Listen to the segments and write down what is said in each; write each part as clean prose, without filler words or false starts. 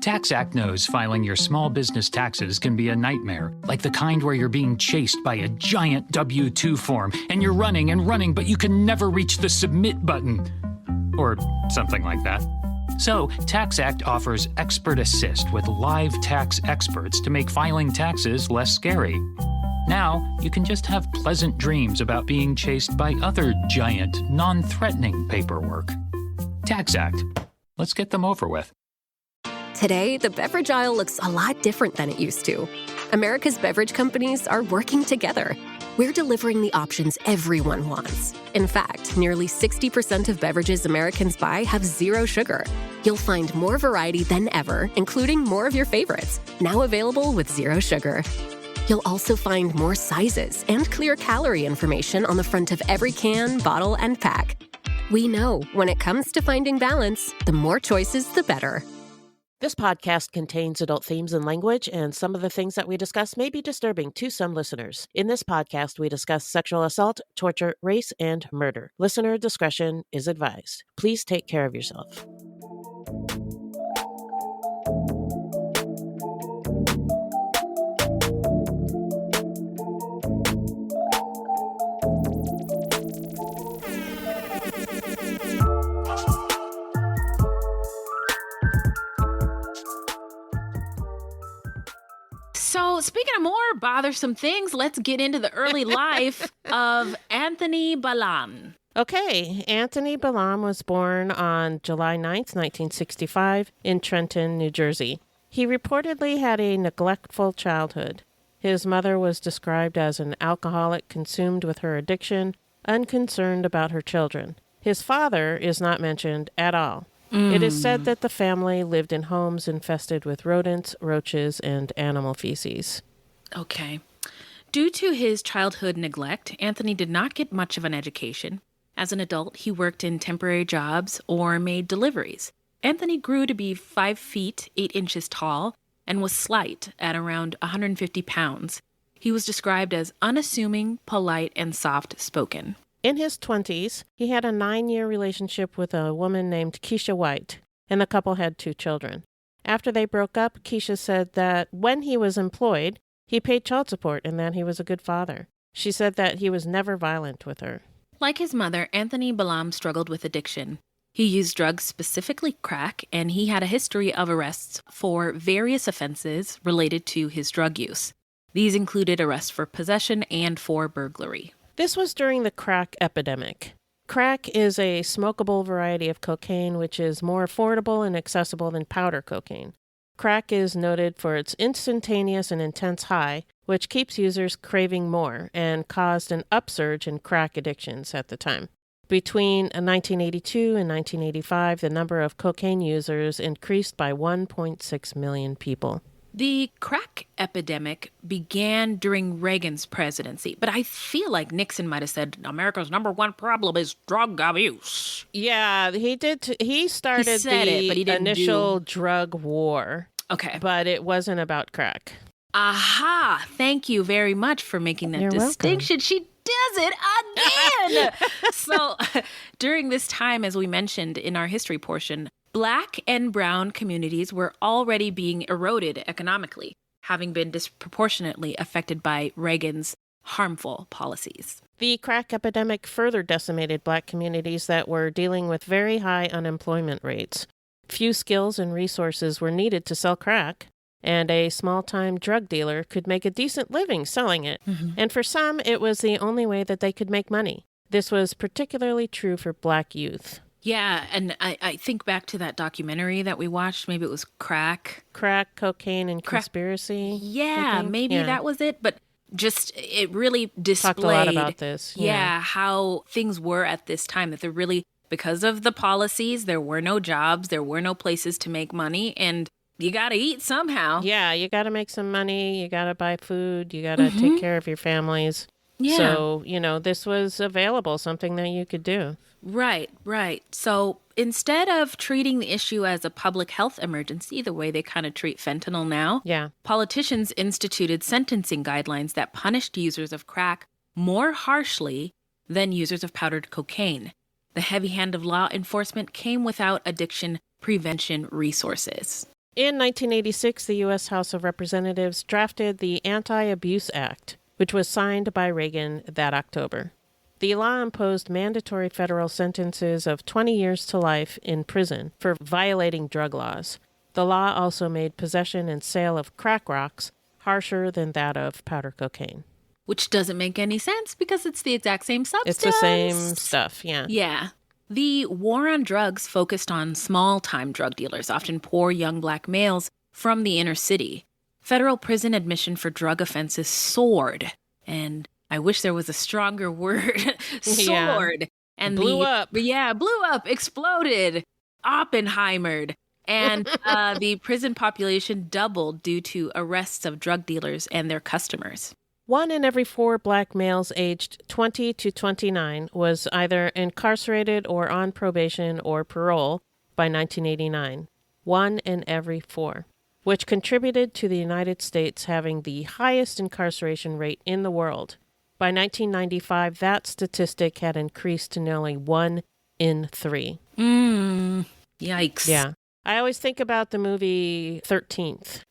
TaxAct knows filing your small business taxes can be a nightmare, like the kind where you're being chased by a giant W-2 form, and you're running and running, but you can never reach the submit button. Or something like that. So, TaxAct offers Expert Assist with live tax experts to make filing taxes less scary. Now, you can just have pleasant dreams about being chased by other giant, non-threatening paperwork. TaxAct. Let's get them over with. Today, the beverage aisle looks a lot different than it used to. America's beverage companies are working together. We're delivering the options everyone wants. In fact, nearly 60% of beverages Americans buy have zero sugar. You'll find more variety than ever, including more of your favorites, now available with zero sugar. You'll also find more sizes and clear calorie information on the front of every can, bottle, and pack. We know when it comes to finding balance, the more choices, the better. This podcast contains adult themes and language, and some of the things that we discuss may be disturbing to some listeners. In this podcast, we discuss sexual assault, torture, race, and murder. Listener discretion is advised. Please take care of yourself. So speaking of more bothersome things, let's get into the early life of Anthony Balaam. Okay, Anthony Balaam was born on July 9th, 1965, in Trenton, New Jersey. He reportedly had a neglectful childhood. His mother was described as an alcoholic consumed with her addiction, unconcerned about her children. His father is not mentioned at all. It is said that the family lived in homes infested with rodents, roaches, and animal feces. Okay. Due to his childhood neglect, Anthony did not get much of an education. As an adult, he worked in temporary jobs or made deliveries. Anthony grew to be 5 feet, 8 inches tall and was slight at around 150 pounds. He was described as unassuming, polite, and soft-spoken. In his 20s, he had a 9-year relationship with a woman named Keisha White, and the couple had 2 children. After they broke up, Keisha said that when he was employed, he paid child support and that he was a good father. She said that he was never violent with her. Like his mother, Anthony Balaam struggled with addiction. He used drugs, specifically crack, and he had a history of arrests for various offenses related to his drug use. These included arrests for possession and for burglary. This was during the crack epidemic. Crack is a smokable variety of cocaine which is more affordable and accessible than powder cocaine. Crack is noted for its instantaneous and intense high, which keeps users craving more and caused an upsurge in crack addictions at the time. Between 1982 and 1985, the number of cocaine users increased by 1.6 million people. The crack epidemic began during Reagan's presidency, but I feel like Nixon might have said America's number one problem is drug abuse. Yeah, he did. He started the initial drug war. Okay. But it wasn't about crack. Aha! Thank you very much for making that distinction. Welcome. She does it again! So during this time, as we mentioned in our history portion, Black and brown communities were already being eroded economically, having been disproportionately affected by Reagan's harmful policies. The crack epidemic further decimated Black communities that were dealing with very high unemployment rates. Few skills and resources were needed to sell crack, and a small-time drug dealer could make a decent living selling it. Mm-hmm. And for some, it was the only way that they could make money. This was particularly true for Black youth. Yeah, and I think back to that documentary that we watched. Maybe it was Crack, Cocaine, and Conspiracy. Yeah, maybe that was it. But just it really displayed talked a lot about this. Yeah, how things were at this time. That they're really, because of the policies, there were no jobs, there were no places to make money, and you got to eat somehow. Yeah, you got to make some money. You got to buy food. You got to take care of your families. Yeah. So, this was available, something that you could do. Right. So instead of treating the issue as a public health emergency, the way they kind of treat fentanyl now, politicians instituted sentencing guidelines that punished users of crack more harshly than users of powdered cocaine. The heavy hand of law enforcement came without addiction prevention resources. In 1986, the U.S. House of Representatives drafted the Anti-Abuse Act, which was signed by Reagan that October. The law imposed mandatory federal sentences of 20 years to life in prison for violating drug laws. The law also made possession and sale of crack rocks harsher than that of powder cocaine. Which doesn't make any sense because it's the exact same substance. It's the same stuff, yeah. Yeah. The war on drugs focused on small-time drug dealers, often poor young black males from the inner city. Federal prison admission for drug offenses soared, and I wish there was a stronger word, soared. Yeah. And blew up. Yeah, blew up, exploded, Oppenheimered. And the prison population doubled due to arrests of drug dealers and their customers. 1 in every 4 black males aged 20 to 29 was either incarcerated or on probation or parole by 1989. 1 in every 4, which contributed to the United States having the highest incarceration rate in the world. By 1995, that statistic had increased to nearly 1 in 3. Yikes. Yeah. I always think about the movie 13th.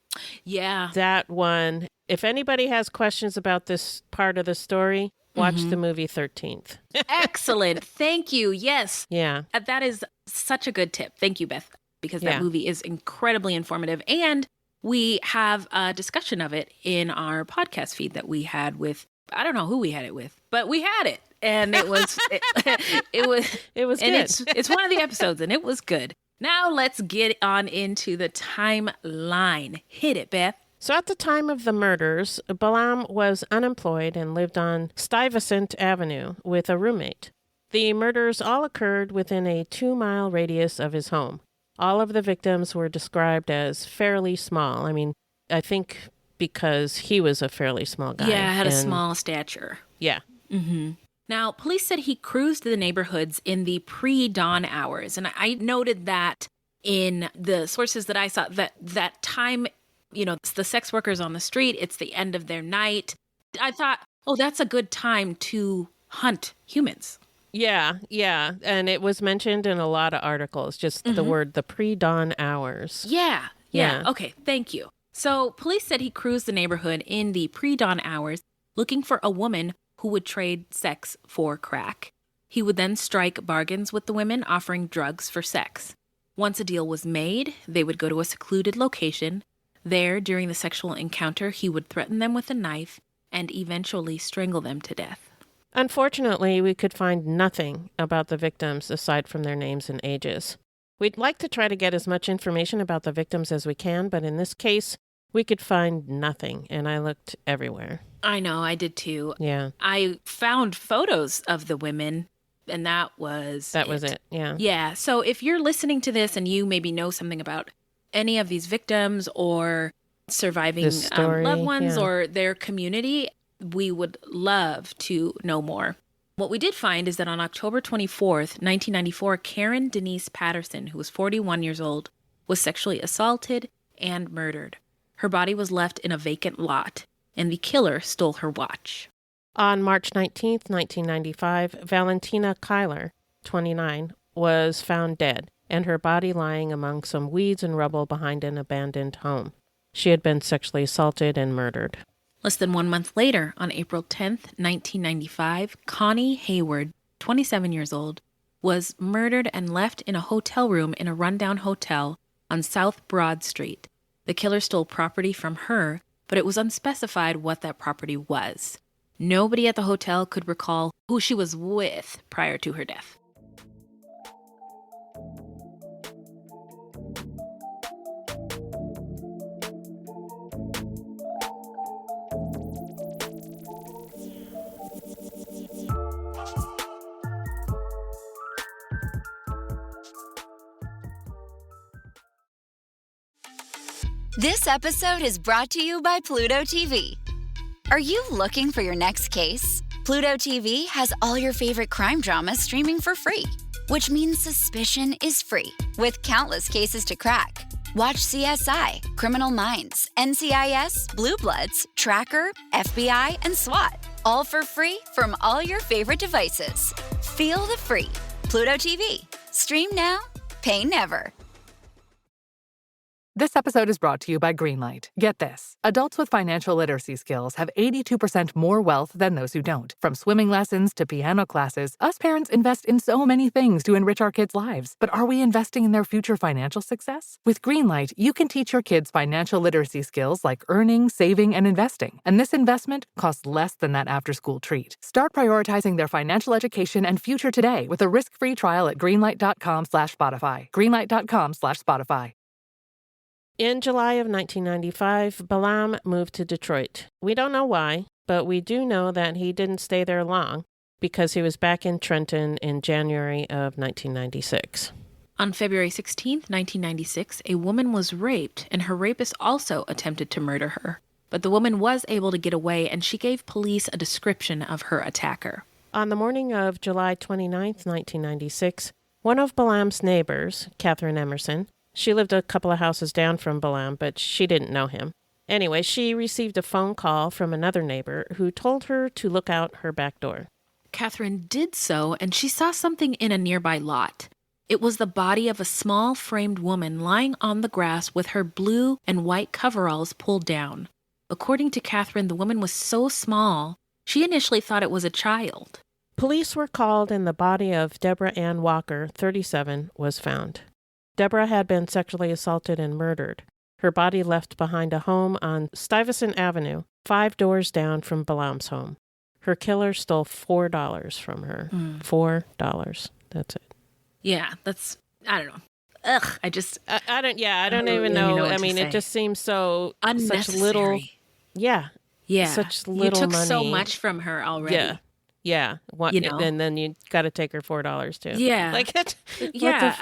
Yeah. That one. If anybody has questions about this part of the story, watch the movie 13th. Excellent. Thank you. Yes. Yeah. That is such a good tip. Thank you, Beth, because that movie is incredibly informative. And we have a discussion of it in our podcast feed that we had with, I don't know who we had it with, but we had it. And it was, it was good. And it's one of the episodes and it was good. Now let's get on into the timeline. Hit it, Beth. So at the time of the murders, Balaam was unemployed and lived on Stuyvesant Avenue with a roommate. The murders all occurred within a 2-mile radius of his home. All of the victims were described as fairly small. I mean, I think because he was a fairly small guy. Yeah, had a small stature. Yeah. Mm-hmm. Now, police said he cruised the neighborhoods in the pre-dawn hours. And I noted that in the sources that I saw, that time, you know, it's the sex workers on the street, it's the end of their night. I thought, oh, that's a good time to hunt humans. Yeah. And it was mentioned in a lot of articles, just the word, the pre-dawn hours. Yeah. Okay, thank you. So police said he cruised the neighborhood in the pre-dawn hours looking for a woman who would trade sex for crack. He would then strike bargains with the women, offering drugs for sex. Once a deal was made, they would go to a secluded location. There, during the sexual encounter, he would threaten them with a knife and eventually strangle them to death. Unfortunately, we could find nothing about the victims aside from their names and ages. We'd like to try to get as much information about the victims as we can, but in this case, we could find nothing, and I looked everywhere. I know, I did too. Yeah. I found photos of the women, and that was it. Yeah. Yeah, so if you're listening to this and you maybe know something about any of these victims or surviving loved ones or their community, we would love to know more. What we did find is that on October 24th, 1994, Karen Denise Patterson, who was 41 years old, was sexually assaulted and murdered. Her body was left in a vacant lot, and the killer stole her watch. On March 19th, 1995, Valentina Kyler, 29, was found dead, and her body lying among some weeds and rubble behind an abandoned home. She had been sexually assaulted and murdered. Less than 1 month later, on April 10th, 1995, Connie Hayward, 27 years old, was murdered and left in a hotel room in a rundown hotel on South Broad Street. The killer stole property from her, but it was unspecified what that property was. Nobody at the hotel could recall who she was with prior to her death. This episode is brought to you by Pluto TV. Are you looking for your next case? Pluto TV has all your favorite crime dramas streaming for free, which means suspicion is free, with countless cases to crack. Watch CSI, Criminal Minds, NCIS, Blue Bloods, Tracker, FBI, and SWAT, all for free from all your favorite devices. Feel the free. Pluto TV. Stream now, pay never. This episode is brought to you by Greenlight. Get this. Adults with financial literacy skills have 82% more wealth than those who don't. From swimming lessons to piano classes, us parents invest in so many things to enrich our kids' lives. But are we investing in their future financial success? With Greenlight, you can teach your kids financial literacy skills like earning, saving, and investing. And this investment costs less than that after-school treat. Start prioritizing their financial education and future today with a risk-free trial at greenlight.com/Spotify. Greenlight.com/Spotify. In July of 1995, Balaam moved to Detroit. We don't know why, but we do know that he didn't stay there long because he was back in Trenton in January of 1996. On February 16th, 1996, a woman was raped, and her rapist also attempted to murder her. But the woman was able to get away, and she gave police a description of her attacker. On the morning of July 29th, 1996, one of Balaam's neighbors, Catherine Emerson, she lived a couple of houses down from Balaam, but she didn't know him. Anyway, she received a phone call from another neighbor who told her to look out her back door. Catherine did so, and she saw something in a nearby lot. It was the body of a small framed woman lying on the grass with her blue and white coveralls pulled down. According to Catherine, the woman was so small, she initially thought it was a child. Police were called and the body of Deborah Ann Walker, 37, was found. Deborah had been sexually assaulted and murdered. Her body left behind a home on Stuyvesant Avenue, 5 doors down from Balaam's home. Her killer stole $4 from her. $4. That's it. Yeah, that's, I don't know. Ugh, I don't even know. I mean, it just seems so unnecessary. Such little. Yeah. Such little money. You took so money. much from her already. Yeah. And then you got to take her $4 too. Yeah. Like it. Yeah.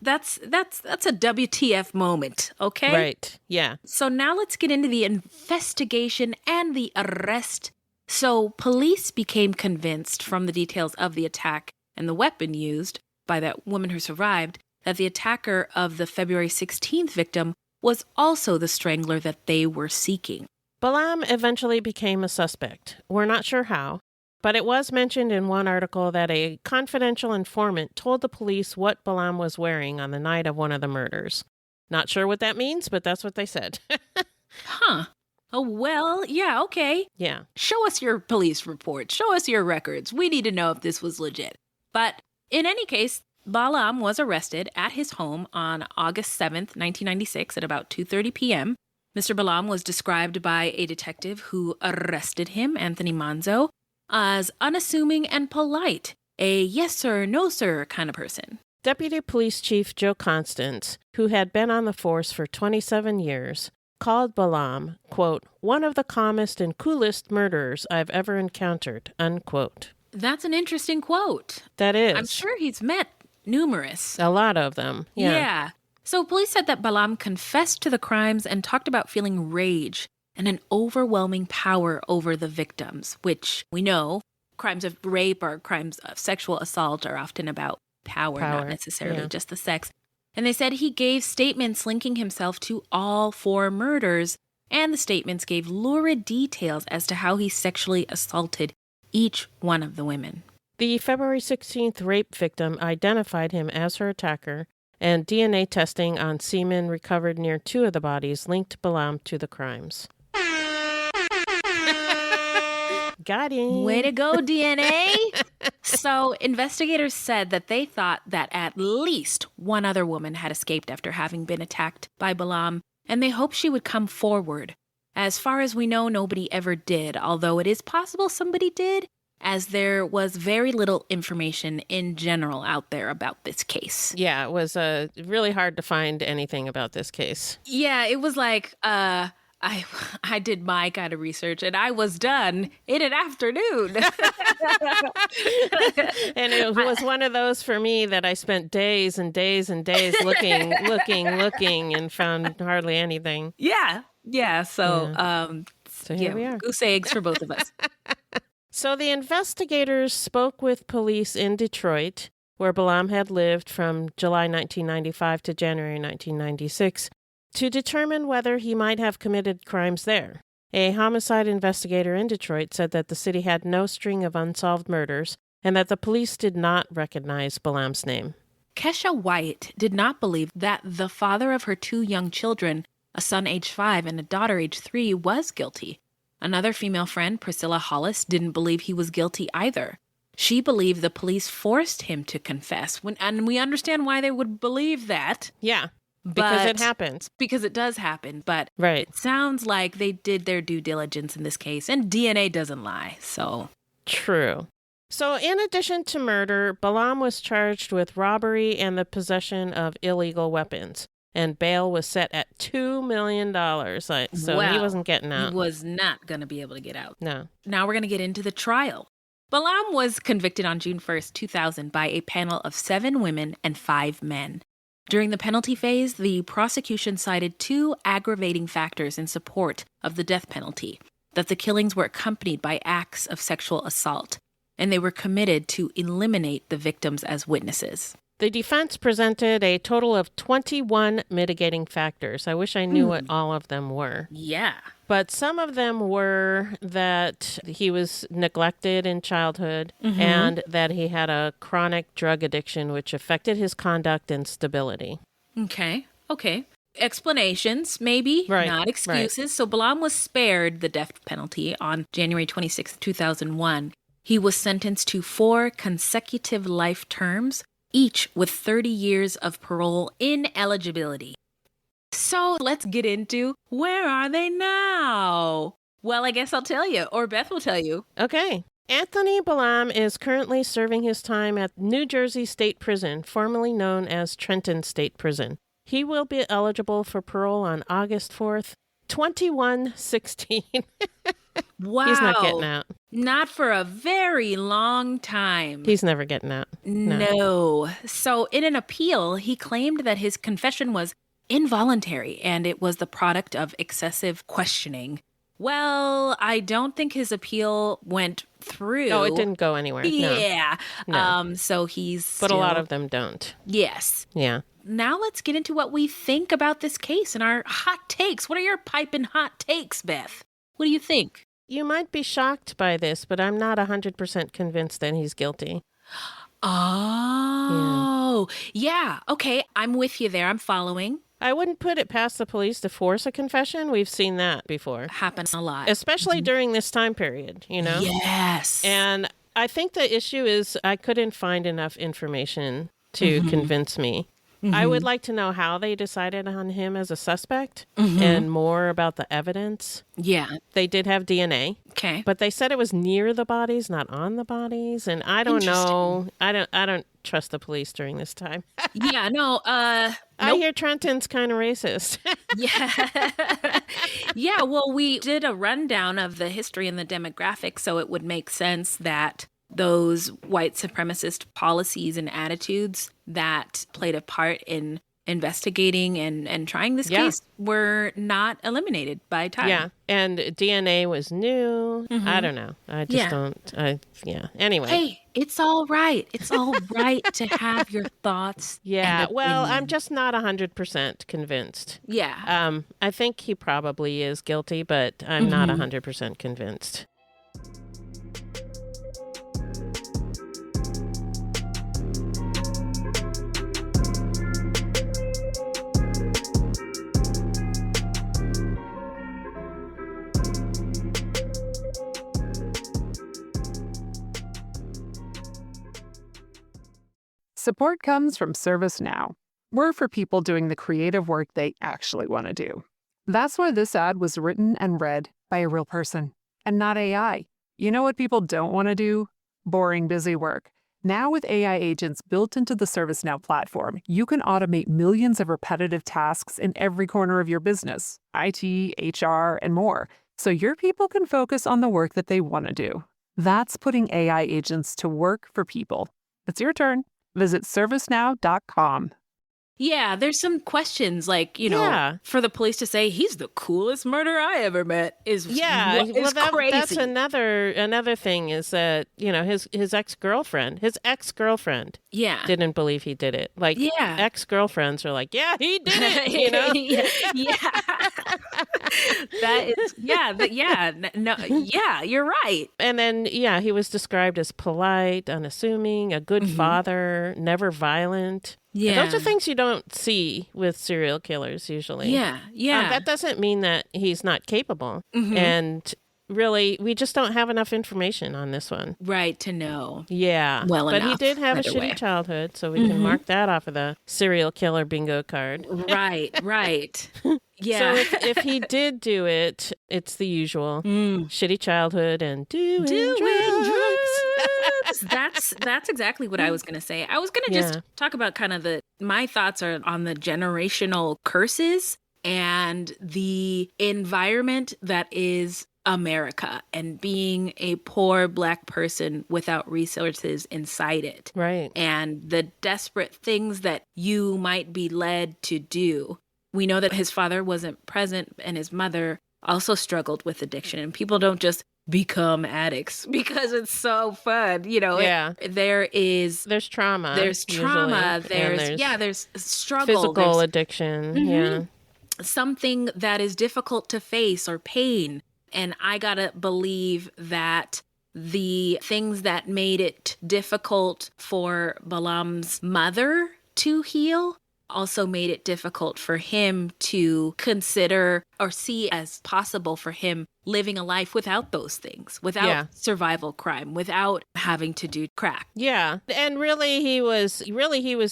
That's a WTF moment. Okay. Right. Yeah. So now let's get into the investigation and the arrest. So police became convinced from the details of the attack and the weapon used by that woman who survived that the attacker of the February 16th victim was also the strangler that they were seeking. Balaam eventually became a suspect. We're not sure how, but it was mentioned in one article that a confidential informant told the police what Balaam was wearing on the night of one of the murders. Not sure what that means, but that's what they said. Huh. Oh, well, yeah, okay. Yeah. Show us your police report. Show us your records. We need to know if this was legit. But in any case, Balaam was arrested at his home on August 7th, 1996 at about 2:30 p.m. Mr. Balaam was described by a detective who arrested him, Anthony Manzo, as unassuming and polite, a yes sir, no sir kind of person. Deputy Police Chief Joe Constance, who had been on the force for 27 years, called Balaam, quote, one of the calmest and coolest murderers I've ever encountered, unquote. That's an interesting quote. That is. I'm sure he's met numerous. A lot of them. Yeah. So police said that Balaam confessed to the crimes and talked about feeling rage and an overwhelming power over the victims, which we know crimes of rape or crimes of sexual assault are often about power. Not necessarily just the sex. And they said he gave statements linking himself to all 4 murders, and the statements gave lurid details as to how he sexually assaulted each one of the women. The February 16th rape victim identified him as her attacker, and DNA testing on semen recovered near 2 of the bodies linked Balaam to the crimes. Got him. Way to go, DNA. So investigators said that they thought that at least one other woman had escaped after having been attacked by Balaam, and they hoped she would come forward. As far as we know, nobody ever did, although it is possible somebody did, as there was very little information in general out there about this case. Yeah, it was really hard to find anything about this case. Yeah, it was like, I did my kind of research, and I was done in an afternoon. And it was one of those for me that I spent days and days and days looking, and found hardly anything. Yeah. So here we are. Goose eggs for both of us. So the investigators spoke with police in Detroit, where Balaam had lived from July 1995 to January 1996, to determine whether he might have committed crimes there. A homicide investigator in Detroit said that the city had no string of unsolved murders and that the police did not recognize Balaam's name. Kesha White did not believe that the father of her 2 young children, a son aged 5 and a daughter aged 3, was guilty. Another female friend, Priscilla Hollis, didn't believe he was guilty either. She believed the police forced him to confess, and we understand why they would believe that. Yeah, because it happens. Because it does happen, but Right. it sounds like they did their due diligence in this case, and DNA doesn't lie, so... True. So in addition to murder, Balaam was charged with robbery and the possession of illegal weapons. And bail was set at $2 million. So he wasn't getting out. He was not going to be able to get out. No. Now we're going to get into the trial. Balaam was convicted on June 1st, 2000 by a panel of 7 women and 5 men. During the penalty phase, the prosecution cited 2 aggravating factors in support of the death penalty: that the killings were accompanied by acts of sexual assault, and they were committed to eliminate the victims as witnesses. The defense presented a total of 21 mitigating factors. I wish I knew what all of them were. Yeah. But some of them were that he was neglected in childhood and that he had a chronic drug addiction, which affected his conduct and stability. Okay. Explanations, maybe, not excuses. Right. So Balaam was spared the death penalty on January 26, 2001. He was sentenced to 4 consecutive life terms, each with 30 years of parole ineligibility. So let's get into, where are they now? Well, I guess I'll tell you, or Beth will tell you. Okay. Anthony Balaam is currently serving his time at New Jersey State Prison, formerly known as Trenton State Prison. He will be eligible for parole on August 4th, 2116. Wow. He's not getting out. Not for a very long time. He's never getting out. No. So in an appeal, he claimed that his confession was involuntary and it was the product of excessive questioning. Well, I don't think his appeal went through. No, it didn't go anywhere. Yeah. No. So he's But a lot of them don't. Yes. Yeah. Now let's get into what we think about this case and our hot takes. What are your piping hot takes, Beth? What do you think? You might be shocked by this, but I'm not 100% convinced that he's guilty. Oh, yeah. Okay, I'm with you there. I'm following. I wouldn't put it past the police to force a confession. We've seen that before. Happens a lot. Especially during this time period, you know? Yes. And I think the issue is I couldn't find enough information to convince me. I would like to know how they decided on him as a suspect and more about the evidence. Yeah. They did have DNA. Okay. But they said it was near the bodies, not on the bodies. And I don't know. I don't trust the police during this time. Yeah, no. I hear Trenton's kind of racist. Yeah. Yeah, well, we did a rundown of the history and the demographics, so it would make sense that those white supremacist policies and attitudes that played a part in investigating and trying this case were not eliminated by time. Yeah, and DNA was new. I don't know. I just don't. Anyway. Hey, it's all right. It's all right to have your thoughts. Yeah, well, I'm just not 100% convinced. Yeah. I think he probably is guilty, but I'm not 100% convinced. Support comes from ServiceNow. We're for people doing the creative work they actually want to do. That's why this ad was written and read by a real person and not AI. You know what people don't want to do? Boring, busy work. Now with AI agents built into the ServiceNow platform, you can automate millions of repetitive tasks in every corner of your business, IT, HR, and more, so your people can focus on the work that they want to do. That's putting AI agents to work for people. It's your turn. Visit servicenow.com. Yeah, there's some questions like, for the police to say he's the coolest murderer I ever met is crazy. That's another thing is that, his ex-girlfriend didn't believe he did it. Like ex-girlfriends are like, yeah, he did it, you're right. And then, he was described as polite, unassuming, a good father, never violent. Yeah. Those are things you don't see with serial killers usually. Yeah. Yeah. That doesn't mean that he's not capable. And really, we just don't have enough information on this one. Right, to know. Yeah. Well but enough, he did have a either shitty way. childhood, so we can mark that off of the serial killer bingo card. Right, right. Yeah. So if he did do it, it's the usual shitty childhood and doing drugs. That's exactly what I was going to say. I was going to just talk about kind of my thoughts are on the generational curses and the environment that is America and being a poor Black person without resources inside it. Right. And the desperate things that you might be led to do. We know that his father wasn't present and his mother also struggled with addiction. And people don't just become addicts because it's so fun. You know, there's trauma. There's trauma. Usually. There's struggle. Physical addiction. Yeah. Something that is difficult to face or pain. And I gotta believe that the things that made it difficult for Balaam's mother to heal also made it difficult for him to consider or see as possible for him living a life without those things, without survival crime, without having to do crack. Yeah. And really he was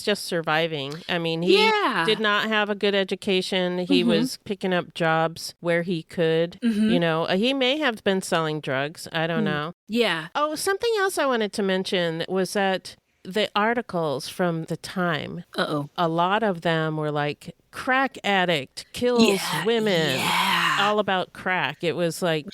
just surviving. I mean, he did not have a good education. He was picking up jobs where he could. You know, he may have been selling drugs. I don't know. Yeah. Oh, something else I wanted to mention was that the articles from the time, a lot of them were like crack addict kills women, all about crack. It was like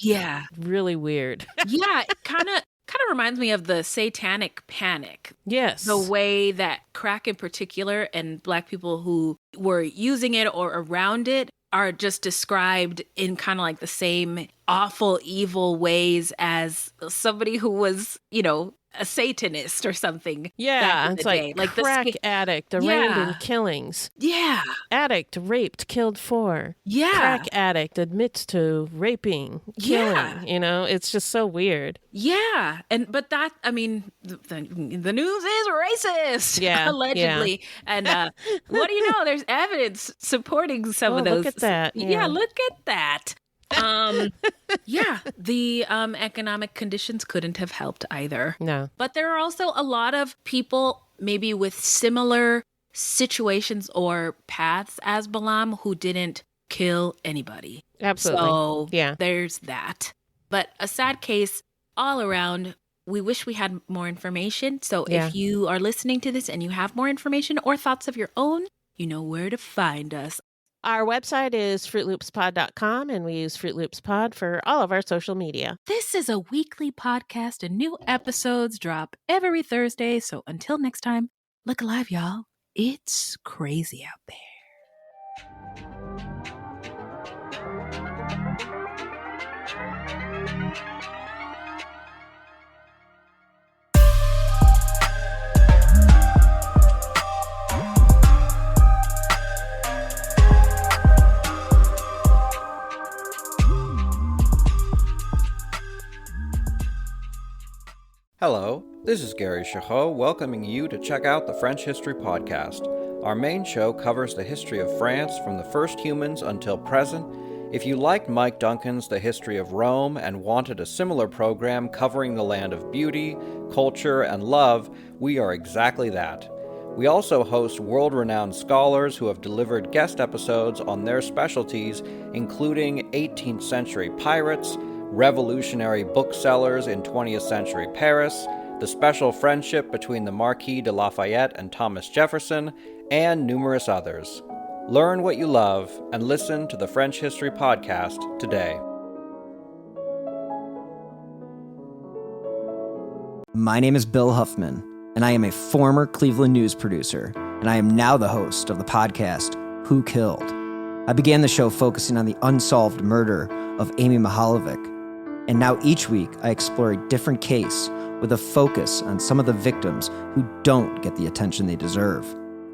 really weird. It kind of reminds me of the satanic panic. Yes. The way that crack in particular and Black people who were using it or around it are just described in kind of like the same awful, evil ways as somebody who was, you know, a Satanist or something. Yeah, it's like crack addict arraigned in killings. Yeah. Addict raped, killed 4. Yeah. Crack addict admits to raping, killing. Yeah. You know, it's just so weird. Yeah. But that, I mean, the news is racist. Yeah. Allegedly. Yeah. And what do you know? There's evidence supporting some of those. Look at that. Yeah, look at that. The economic conditions couldn't have helped either. No. But there are also a lot of people maybe with similar situations or paths as Balaam who didn't kill anybody. Absolutely. So there's that. But a sad case all around. We wish we had more information. So if you are listening to this and you have more information or thoughts of your own, you know where to find us. Our website is fruitloopspod.com, and we use Fruit Loops Pod for all of our social media. This is a weekly podcast, and new episodes drop every Thursday. So until next time, look alive, y'all. It's crazy out there. Hello, this is Gary Chahot welcoming you to check out the French History Podcast. Our main show covers the history of France from the first humans until present. If you liked Mike Duncan's The History of Rome and wanted a similar program covering the land of beauty, culture, and love, we are exactly that. We also host world-renowned scholars who have delivered guest episodes on their specialties, including 18th century pirates, revolutionary booksellers in 20th century Paris, the special friendship between the Marquis de Lafayette and Thomas Jefferson, and numerous others. Learn what you love and listen to the French History Podcast today. My name is Bill Huffman, and I am a former Cleveland news producer, and I am now the host of the podcast, Who Killed? I began the show focusing on the unsolved murder of Amy Mihaljevic, and now each week I explore a different case with a focus on some of the victims who don't get the attention they deserve.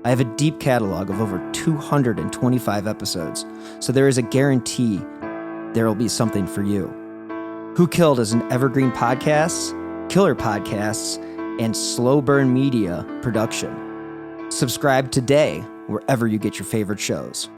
I have a deep catalog of over 225 episodes, so there is a guarantee there will be something for you. Who Killed is an evergreen podcasts, killer podcasts, and slow burn media production. Subscribe today wherever you get your favorite shows.